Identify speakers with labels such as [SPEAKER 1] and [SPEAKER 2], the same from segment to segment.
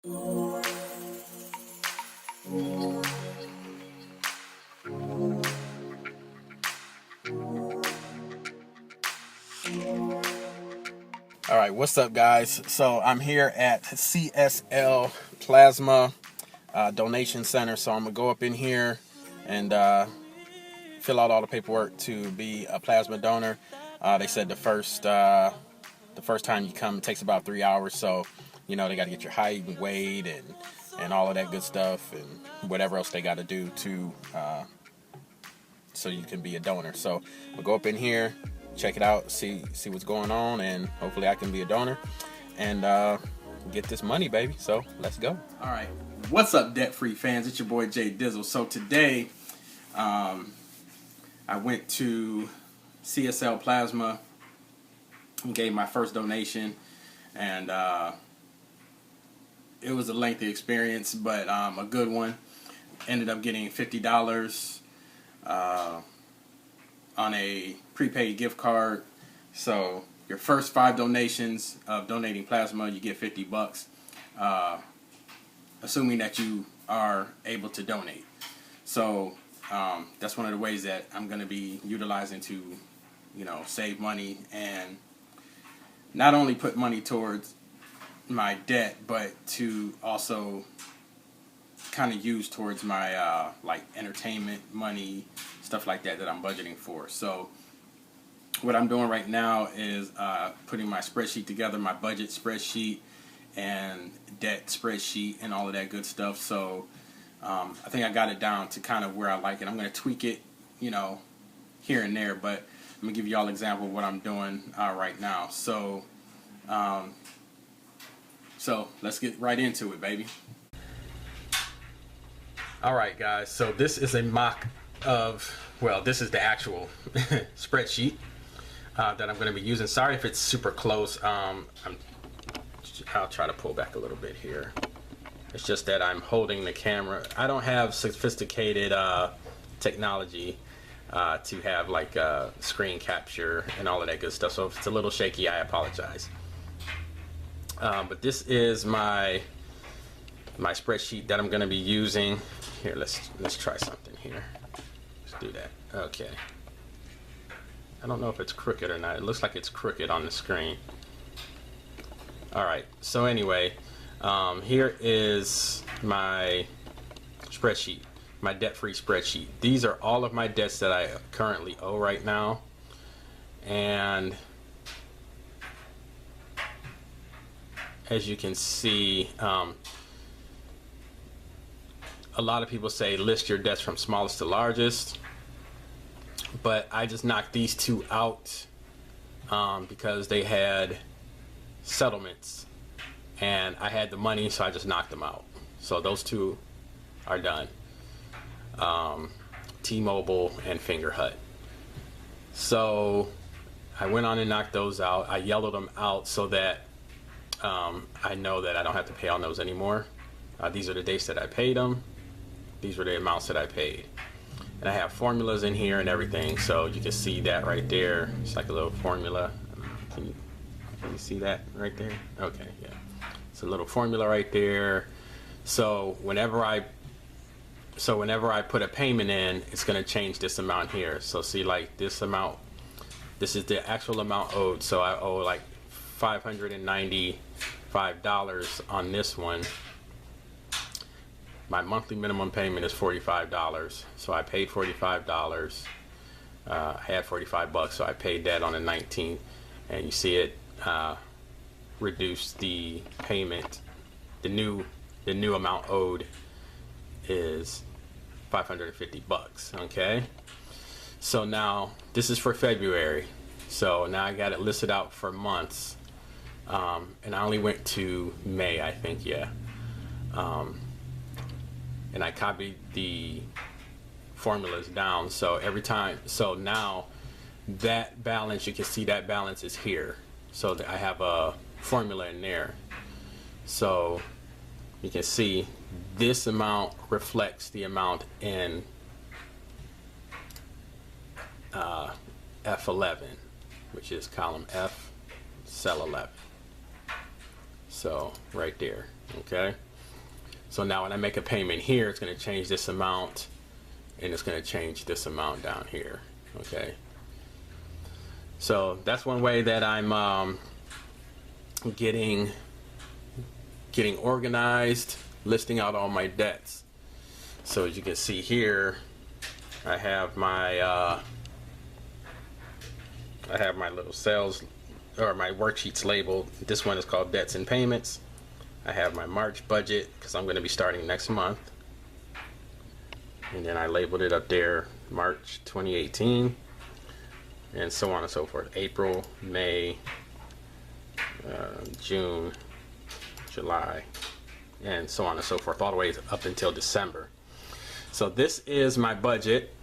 [SPEAKER 1] All right, what's up, guys? So I'm here at CSL Plasma Donation Center. So I'm gonna go up in here and fill out all the paperwork to be a plasma donor. They said the first time you come, it takes about 3 hours. So they got to get your height and weight and all of that good stuff and whatever else they got to do to so you can be a donor. So we'll go up in here, check it out, see what's going on, and hopefully I can be a donor and get this money, baby. So let's go. All right, what's up, debt-free fans? It's your boy Jay Dizzle. So today I went to CSL Plasma and gave my first donation, and it was a lengthy experience, but a good one. Ended up getting $50 on a prepaid gift card. So your first 5 donations of donating plasma, you get $50, assuming that you are able to donate. So that's one of the ways that I'm going to be utilizing to, save money and not only put money towards my debt, but to also kind of use towards my like entertainment money, stuff like that I'm budgeting for. So what I'm doing right now is putting my spreadsheet together, my budget spreadsheet and debt spreadsheet and all of that good stuff. So I think I got it down to kind of where I like it. I'm going to tweak it, here and there, but I'm going to give you all an example of what I'm doing right now. So let's get right into it, baby. Alright, guys, so this is a mock of, well, this is the actual spreadsheet that I'm going to be using. Sorry if it's super close. I'll try to pull back a little bit here. It's just that I'm holding the camera. I don't have sophisticated technology to have like screen capture and all of that good stuff. So if it's a little shaky, I apologize. But this is my spreadsheet that I'm going to be using. Here, let's try something here. Let's do that. Okay. I don't know if it's crooked or not. It looks like it's crooked on the screen. All right. So anyway, here is my spreadsheet, my debt-free spreadsheet. These are all of my debts that I currently owe right now, and as you can see, a lot of people say list your debts from smallest to largest, but I just knocked these 2 out because they had settlements and I had the money, so I just knocked them out. So those 2 are done. T-Mobile and Finger Hut. So I went on and knocked those out. I yellowed them out so that I know that I don't have to pay on those anymore. These are the dates that I paid them. These were the amounts that I paid. And I have formulas in here and everything, so you can see that right there. It's like a little formula. Can you see that right there? Okay, yeah. It's a little formula right there. So whenever I put a payment in, it's going to change this amount here. So see, like this amount, this is the actual amount owed. So I owe like $595 on this one. My monthly minimum payment is $45, so I paid $45. I had $45, so I paid that on the 19th, and you see it reduced the payment. The new amount owed is $550. Okay, so now this is for February. So now I got it listed out for months, and I only went to May, I think, yeah. And I copied the formulas down, so every time, so now that balance, you can see that balance is here, so that I have a formula in there. So you can see this amount reflects the amount in F11, which is column F, cell 11. So right there, okay? So now when I make a payment here, it's going to change this amount, and it's going to change this amount down here. Okay. So that's one way that I'm getting organized, listing out all my debts. So as you can see here, I have my little sales or my worksheets labeled. This one is called debts and payments. I have my March budget because I'm going to be starting next month, and then I labeled it up there March 2018, and so on and so forth. April, May, June, July, and so on and so forth, all the way up until December. So this is my budget.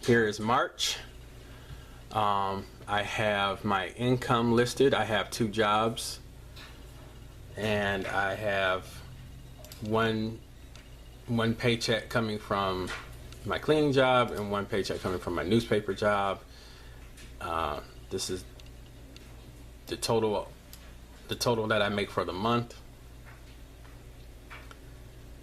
[SPEAKER 1] Here is March. I have my income listed. I have 2 jobs, and I have one paycheck coming from my cleaning job and 1 paycheck coming from my newspaper job. This is the total that I make for the month.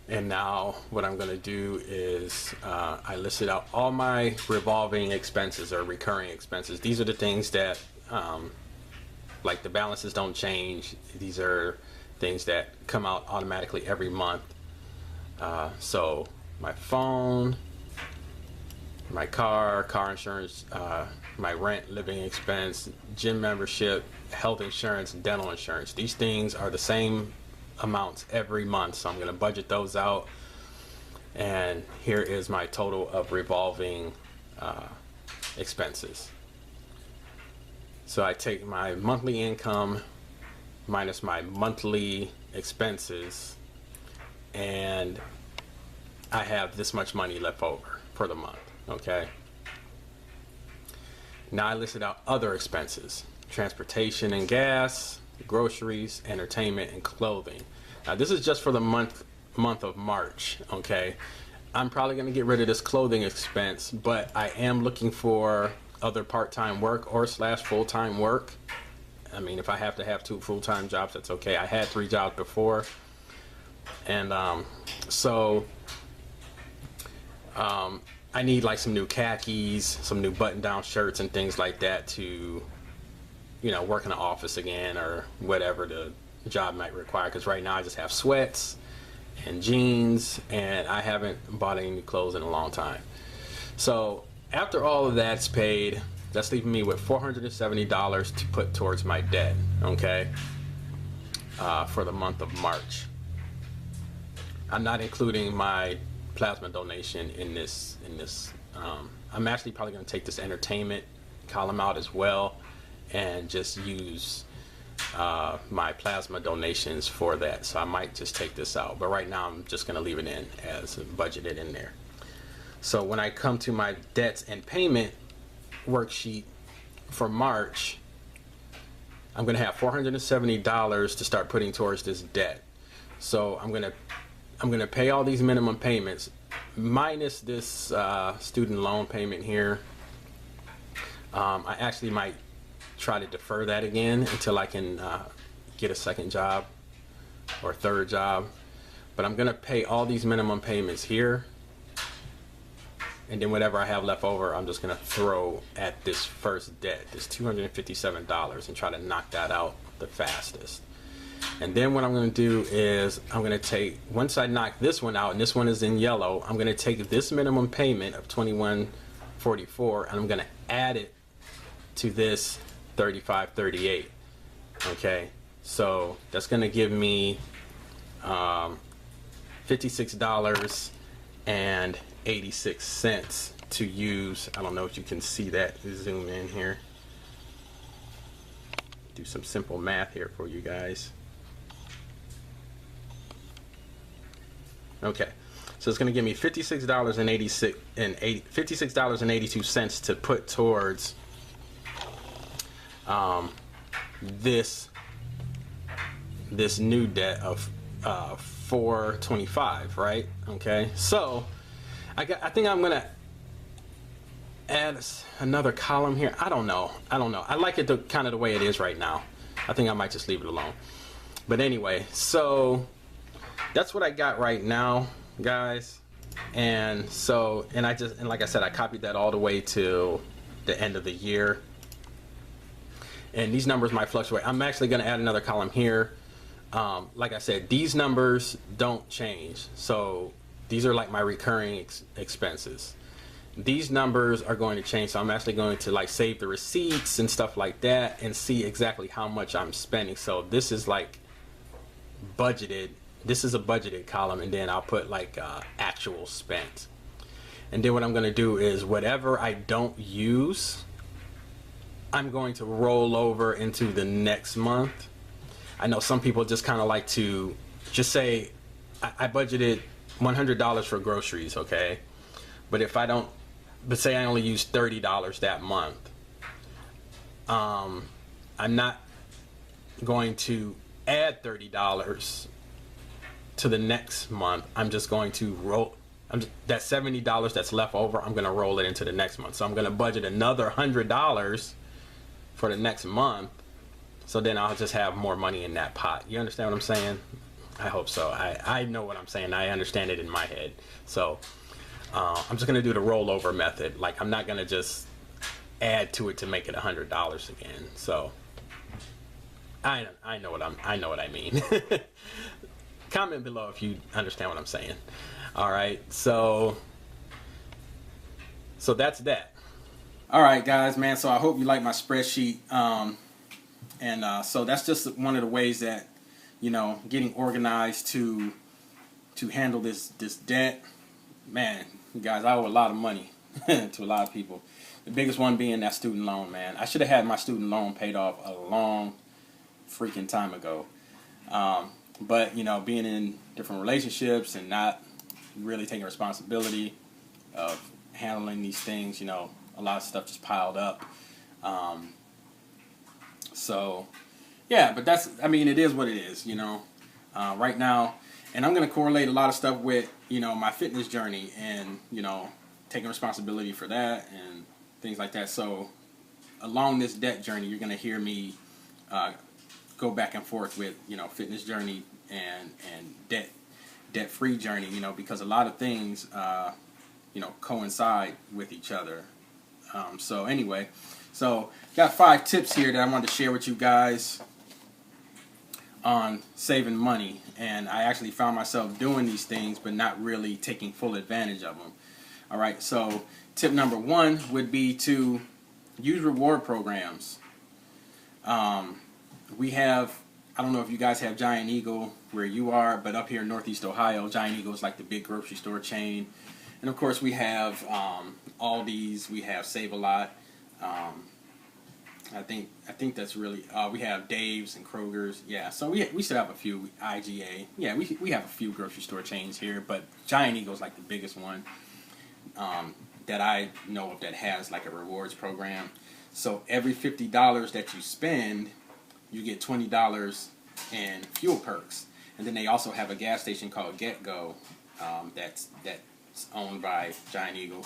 [SPEAKER 1] And now what I'm going to do is I listed out all my revolving expenses or recurring expenses. These are the things that like the balances don't change. These are things that come out automatically every month. So my phone, my car insurance, my rent, living expense, gym membership, health insurance, dental insurance. These things are the same amounts every month, so I'm going to budget those out. And here is my total of revolving expenses. So I take my monthly income minus my monthly expenses, and I have this much money left over for the month. Okay. Now I listed out other expenses: transportation and gas, groceries, entertainment, and clothing. Now this is just for the month of March. Okay. I'm probably going to get rid of this clothing expense, but I am looking for other part-time work or / full-time work. I mean, if I have to have 2 full-time jobs, that's okay. I had 3 jobs before, and I need like some new khakis, some new button-down shirts, and things like that to, you know, work in the office again or whatever the job might require. Because right now I just have sweats and jeans, and I haven't bought any new clothes in a long time. So after all of that's paid, that's leaving me with $470 to put towards my debt. Okay, for the month of March. I'm not including my plasma donation in this. I'm actually probably going to take this entertainment column out as well, and just use my plasma donations for that. So I might just take this out, but right now I'm just going to leave it in as budgeted in there. So when I come to my debts and payment worksheet for March, I'm going to have $470 to start putting towards this debt. So I'm going to pay all these minimum payments minus this student loan payment here. I actually might try to defer that again until I can get a second job or third job. But I'm going to pay all these minimum payments here, and then whatever I have left over, I'm just going to throw at this first debt, this $257, and try to knock that out the fastest. And then what I'm going to do is I'm going to take, once I knock this one out, and this one is in yellow, I'm going to take this minimum payment of $21.44, and I'm going to add it to this $35.38. Okay, so that's going to give me $56.86 to use. I don't know if you can see that. Zoom in here. Do some simple math here for you guys. Okay, so it's going to give me $56.82 to put towards this new debt of $425, right? Okay, so I think I'm gonna add another column here. I don't know. I like it kind of the way it is right now. I think I might just leave it alone. But anyway, so that's what I got right now, guys. And so, and like I said, I copied that all the way to the end of the year. And these numbers might fluctuate. I'm actually going to add another column here. Like I said, these numbers don't change. So these are like my recurring expenses. These numbers are going to change. So I'm actually going to like save the receipts and stuff like that and see exactly how much I'm spending. So this is like budgeted. This is a budgeted column, and then I'll put like actual spent. And then what I'm going to do is whatever I don't use, I'm going to roll over into the next month. I know some people just kind of like to just say, I budgeted $100 for groceries, okay? But if I don't, but say I only use $30 that month, I'm not going to add $30 to the next month. I'm just going to roll that $70 that's left over. I'm going to roll it into the next month. So I'm going to budget another $100 for the next month. So then I'll just have more money in that pot. You understand what I'm saying? I hope so. I know what I'm saying. I understand it in my head. So I'm just going to do the rollover method. Like, I'm not going to just add to it to make it $100 again. So I know what I mean. Comment below if you understand what I'm saying. All right, so that's that. All right, guys, man. So I hope you like my spreadsheet. So that's just one of the ways that, you know, getting organized to handle this debt. Man, you guys, I owe a lot of money to a lot of people. The biggest one being that student loan, man. I should have had my student loan paid off a long freaking time ago. But, you know, being in different relationships and not really taking responsibility of handling these things, you know, a lot of stuff just piled up. So, yeah, but that's, I mean, it is what it is, you know, right now. And I'm going to correlate a lot of stuff with, you know, my fitness journey and, you know, taking responsibility for that and things like that. So along this debt journey, you're going to hear me go back and forth with, you know, fitness journey and debt-free journey, you know, because a lot of things, you know, coincide with each other. So anyway, so got 5 tips here that I wanted to share with you guys on saving money. And I actually found myself doing these things, but not really taking full advantage of them. All right, so tip number 1 would be to use reward programs. We have, I don't know if you guys have Giant Eagle where you are, but up here in Northeast Ohio, Giant Eagle is like the big grocery store chain. And of course we have Aldi's, we have Save-A-Lot. I think that's really, we have Dave's and Kroger's. Yeah, so we still have a few, IGA. Yeah, we have a few grocery store chains here, but Giant Eagle is like the biggest one that I know of that has like a rewards program. So every $50 that you spend, you get $20 in fuel perks. And then they also have a gas station called Get Go that's owned by Giant Eagle.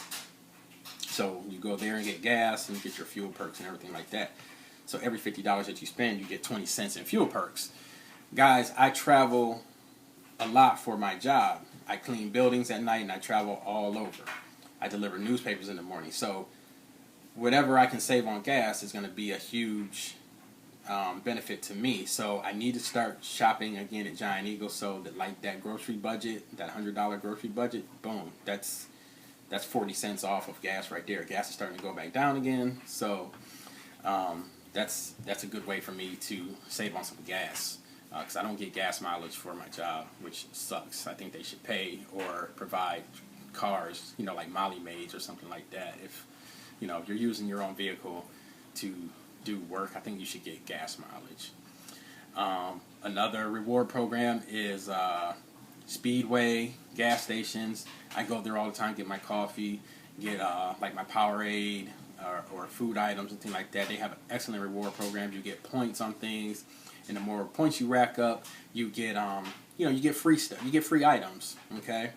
[SPEAKER 1] So you go there and get gas and you get your fuel perks and everything like that. So every $50 that you spend, you get 20 cents in fuel perks. Guys, I travel a lot for my job. I clean buildings at night and I travel all over. I deliver newspapers in the morning. So whatever I can save on gas is going to be a huge benefit to me. So I need to start shopping again at Giant Eagle, so that like that grocery budget, that $100 grocery budget, boom, that's 40 cents off of gas right there. Gas is starting to go back down again, so that's a good way for me to save on some gas, because I don't get gas mileage for my job, which sucks. I think they should pay or provide cars, you know, like Molly Maids or something like that. If you know, if you're using your own vehicle to do work, I think you should get gas mileage. Another reward program is Speedway gas stations. I go there all the time, get my coffee, get like my Powerade or food items and things like that. They have an excellent reward program. You get points on things, and the more points you rack up, you get you know, you get free stuff. You get free items. Okay.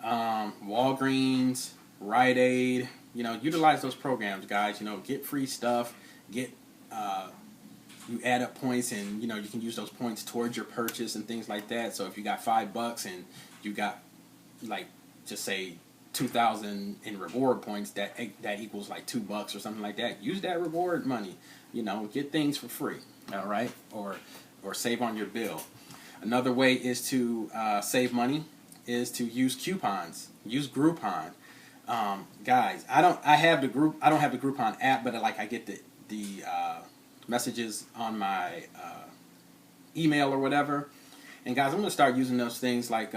[SPEAKER 1] Walgreens, Rite Aid. You know, utilize those programs, guys. You know, get free stuff, get you add up points, and you know you can use those points towards your purchase and things like that. So if you got $5 and you got like just say 2,000 in reward points, that equals like $2 or something like that. Use that reward money. You know, get things for free. All right, or save on your bill. Another way is to save money is to use coupons. Use Groupon. Guys, I don't have the Groupon app, but like I get the messages on my email or whatever. And guys, I'm gonna start using those things like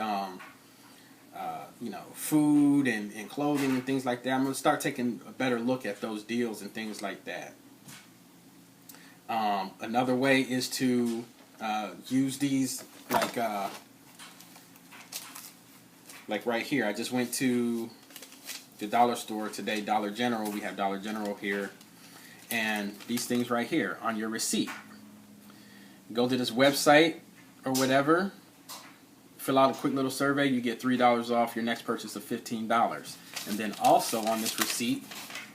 [SPEAKER 1] you know, food and clothing and things like that. I'm gonna start taking a better look at those deals and things like that. Another way is to use these like right here. I just went to the dollar store today, Dollar General. We have Dollar General here, and these things right here on your receipt. Go to this website or whatever, fill out a quick little survey, you get $3 off your next purchase of $15. And then also on this receipt,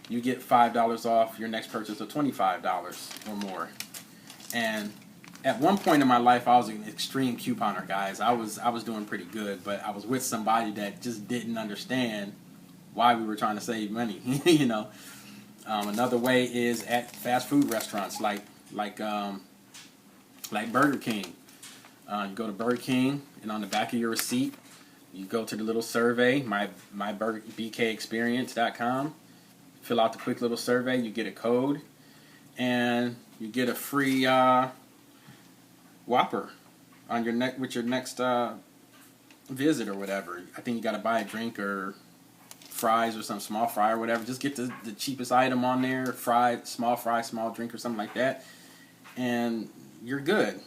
[SPEAKER 1] you get $5 off your next purchase of $25 or more. And at one point in my life, I was an extreme couponer, guys. I was doing pretty good, but I was with somebody that just didn't understand why we were trying to save money. You know, another way is at fast food restaurants like Burger King. You go to Burger King, and on the back of your receipt, you go to the little survey, bkexperience.com. Fill out the quick little survey. You get a code, and you get a free Whopper on your with your next visit or whatever. I think you got to buy a drink or fries or some small fry or whatever. Just get the cheapest item on there, small fry, small drink or something like that, and you're good.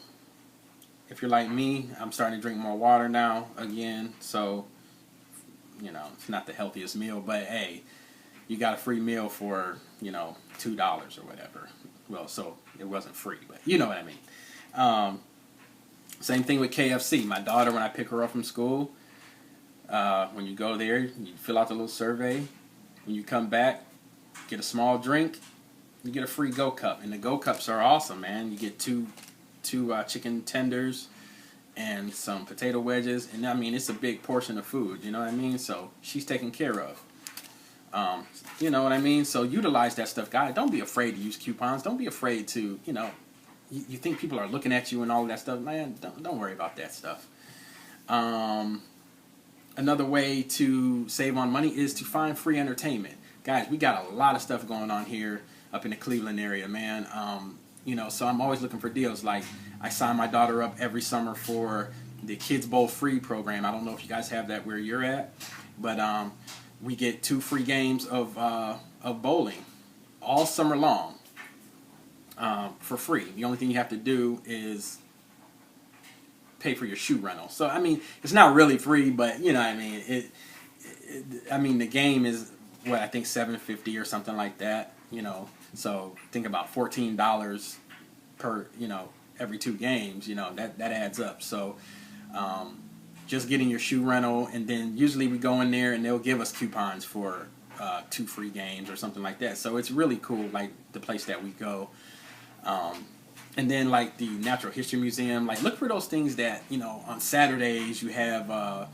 [SPEAKER 1] If you're like me, I'm starting to drink more water now again, so you know it's not the healthiest meal, but hey, you got a free meal for, you know, $2 or whatever. Well, so it wasn't free, but you know what I mean. Same thing with KFC. My daughter, when I pick her up from school, when you go there, you fill out the little survey. When you come back, get a small drink, you get a free Go Cup. And the Go Cups are awesome, man. You get two chicken tenders and some potato wedges. And I mean, it's a big portion of food, you know what I mean? So she's taken care of. You know what I mean? So utilize that stuff, guys. Don't be afraid to use coupons. Don't be afraid to, you know, you think people are looking at you and all of that stuff. Man, don't worry about that stuff. Another way to save on money is to find free entertainment. Guys, we got a lot of stuff going on here up in the Cleveland area, man. You know, so I'm always looking for deals. Like, I sign my daughter up every summer for the Kids Bowl free program. I don't know if you guys have that where you're at, but we get 2 free games of bowling all summer long for free. The only thing you have to do is pay for your shoe rental. So I mean, it's not really free, but you know what I mean. I mean, the game is what I think $7.50 or something like that. You know, so think about $14 per, you know, every 2 games. You know, that adds up. So just getting your shoe rental, and then usually we go in there and they'll give us coupons for 2 free games or something like that. So it's really cool, like the place that we go. And then like the Natural History Museum, like look for those things that, you know, on Saturdays you have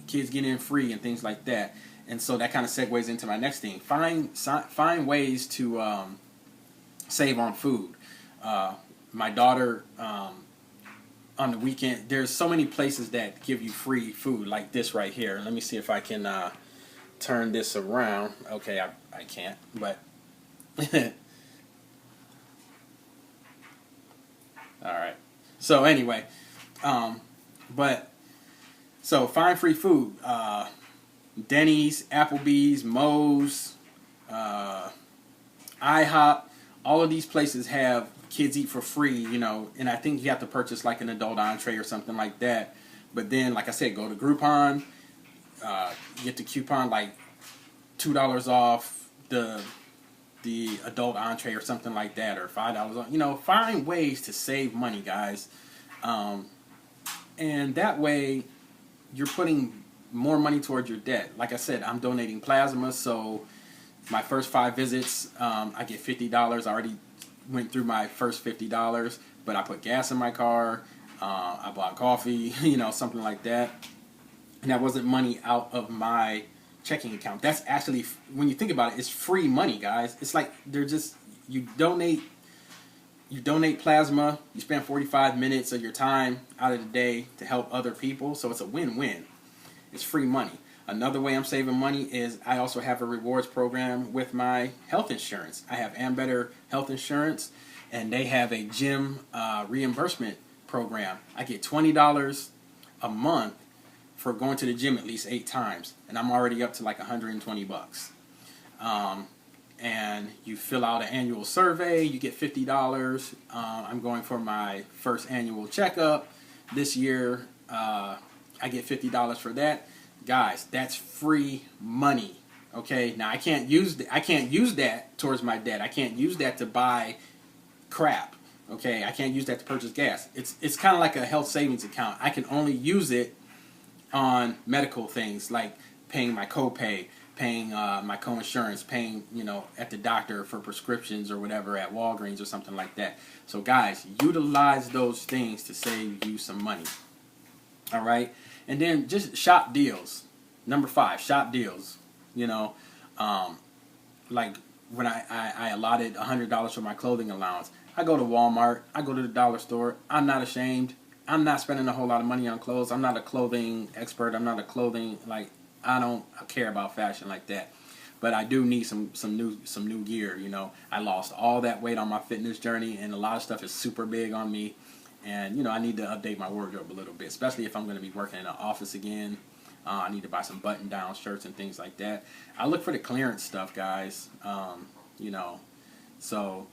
[SPEAKER 1] kids getting in free and things like that. And so that kind of segues into my next thing. Find ways to save on food. My daughter, on the weekend, there's so many places that give you free food, like this right here. Let me see if I can turn this around. Okay, I can't, but all right. So anyway, so find free food. Denny's, Applebee's, Moe's, IHOP, all of these places have kids eat for free, you know, and I think you have to purchase like an adult entree or something like that. But then, like I said, go to Groupon, get the coupon like $2 off the adult entree or something like that, or $5 off. You know, find ways to save money, guys, and that way you're putting more money towards your debt. Like I said, I'm donating plasma, so my first 5 visits, I get $50. I already went through my first $50, but I put gas in my car. I bought coffee, something like that. And that wasn't money out of my checking account. That's actually, when you think about it, it's free money, guys. It's like you donate plasma, you spend 45 minutes of your time out of the day to help other people, so it's a win-win. It's free money. Another way I'm saving money is I also have a rewards program with my health insurance. I have Ambetter Health Insurance, and they have a gym reimbursement program. I get $20 a month for going to the gym at least 8 times, and I'm already up to like $120. And you fill out an annual survey, you get $50. I'm going for my first annual checkup this year. I get $50 for that. Guys, that's free money. Okay, now I can't use that towards my debt. I can't use that to buy crap. Okay, I can't use that to purchase gas. It's kind of like a health savings account. I can only use it on medical things like paying my copay, paying my co-insurance, paying at the doctor for prescriptions or whatever at Walgreens or something like that. So guys, utilize those things to save you some money. All right, and then just shop deals. Number 5, shop deals. Like when I allotted $100 for my clothing allowance, I go to Walmart, I go to the dollar store. I'm not ashamed. I'm not spending a whole lot of money on clothes. I'm not a clothing expert. I'm not a clothing, I don't care about fashion like that. But I do need some new gear. I lost all that weight on my fitness journey, and a lot of stuff is super big on me. And I need to update my wardrobe a little bit, especially if I'm going to be working in an office again. I need to buy some button-down shirts and things like that. I look for the clearance stuff, guys. So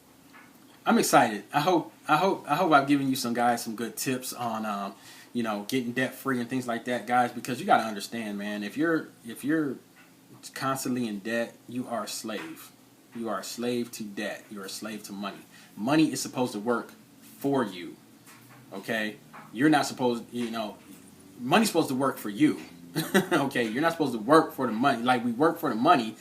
[SPEAKER 1] I'm excited. I hope I've given you some good tips on getting debt free and things like that, guys. Because you got to understand, man. If you're constantly in debt, you are a slave. You are a slave to debt. You're a slave to money. Money is supposed to work for you. Okay, you're not supposed. Money's supposed to work for you. Okay, you're not supposed to work for the money. Like, we work for the money,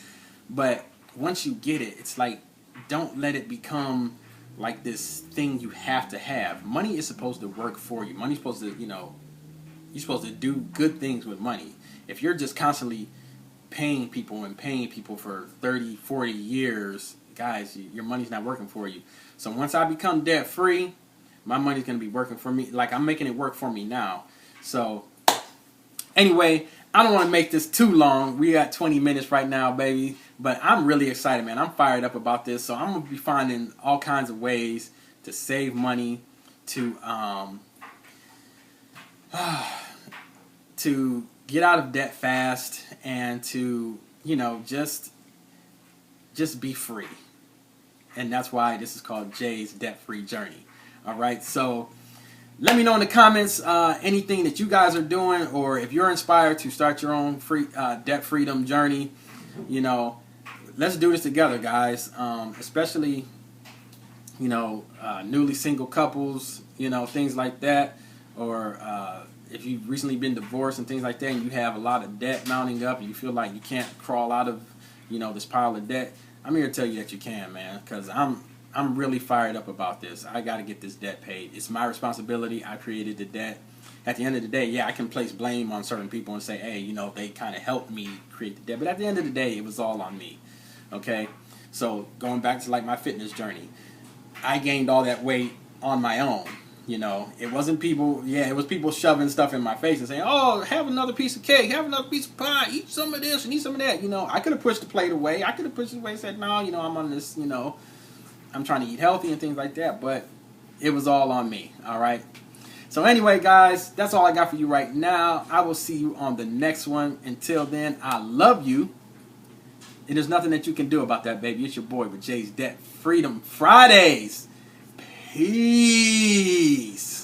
[SPEAKER 1] but once you get it, it's like, don't let it become like this thing you have to have. Money is supposed to work for you. Money's supposed to, you're supposed to do good things with money. If you're just constantly paying people for 30, 40 years, guys, your money's not working for you. So once I become debt free, my money's going to be working for me. Like, I'm making it work for me now. So anyway, I don't want to make this too long. We got 20 minutes right now, baby. But I'm really excited, man. I'm fired up about this. So I'm going to be finding all kinds of ways to save money, to get out of debt fast, and to, just be free. And that's why this is called Jay's Debt-Free Journey. All right, so let me know in the comments anything that you guys are doing, or if you're inspired to start your own debt freedom journey. Let's do this together, guys. Especially, newly single couples, things like that, or if you've recently been divorced and things like that, and you have a lot of debt mounting up, and you feel like you can't crawl out of, this pile of debt. I'm here to tell you that you can, man, because I'm really fired up about this. I got to get this debt paid. It's my responsibility. I created the debt. At the end of the day, yeah, I can place blame on certain people and say, hey, they kind of helped me create the debt. But at the end of the day, it was all on me. Okay? So going back to my fitness journey, I gained all that weight on my own. It wasn't people, it was people shoving stuff in my face and saying, oh, have another piece of cake, have another piece of pie, eat some of this and eat some of that. I could have pushed the plate away. I could have pushed it away and said, no, I'm on this, I'm trying to eat healthy and things like that, but it was all on me, all right? So anyway, guys, that's all I got for you right now. I will see you on the next one. Until then, I love you. And there's nothing that you can do about that, baby. It's your boy with Jay's Debt Freedom Fridays. Peace.